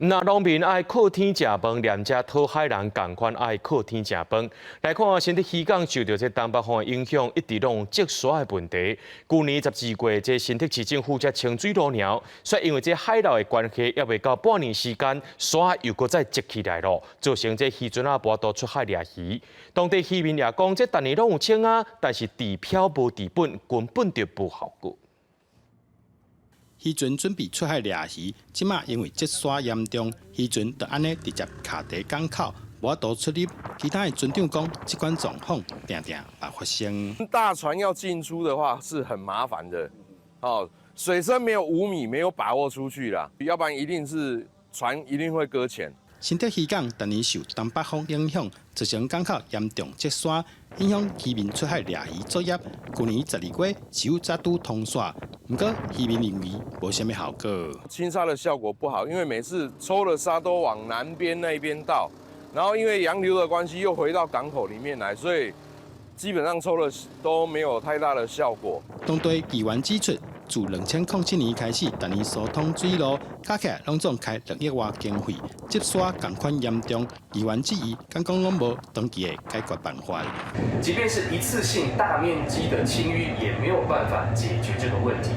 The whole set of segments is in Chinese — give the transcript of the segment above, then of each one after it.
那农民爱靠天食饭，连只讨海人共款爱靠天食饭。来看新竹渔港受到这东北风的影响，一直拢有积沙的问题。去年12月，这新竹市政府才清水路鸟，却因为这海流的关系，还未到半年时间，沙又搁再积起来咯，造成这渔船无多出海掠鱼。当地渔民也讲，这逐年拢有清啊，但是地漂无地本，根本就无效果。渔船准备出海掠鱼，即马因为积沙严重，渔船就安尼直接卡伫港口，无法度出入。其他的船长讲，这款状况常常会发生。大船要进出的话是很麻烦的，水深没有5米，没有把握出去啦，要不然一定是船一定会搁浅。新竹渔港当年受东北风影响，造成港口严重积沙，影响渔民出海掠鱼作业。去年12月只有再度通沙，不过渔民认为无什么效果。清沙的效果不好，因为每次抽了沙都往南边那边倒，然后因为洋流的关系又回到港口里面来，所以基本上抽了都没有太大的效果。当地渔员指出，自2007年开始，逐年疏通水路，加起来拢总开6亿外经费，积沙同款严重。渔员质疑，敢讲拢无长期的解决办法。即便是一次性大面积的清淤，也没有办法解决这个问题。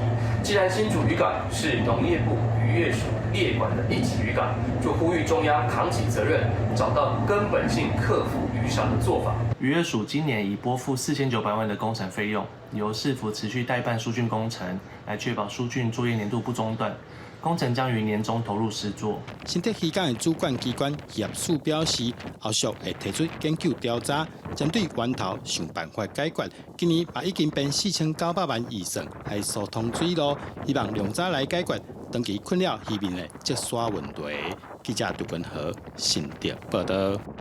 既然新竹渔港是农业部渔业署列管的1级渔港，就呼吁中央扛起责任，找到根本性克服渔场的做法。渔业署今年已拨付4900万的工程费用，由市府持续代办疏浚工程，来确保疏浚作业年度不中断。工程将于年中投入施作。新竹渔港的主管机关业署表示，后续会提出研究调查，针对源头想办法解决。今年把已经变4900万预算来疏通水路，希望量早来解决长期困扰渔民的积沙问题。记者杜根和新竹报道。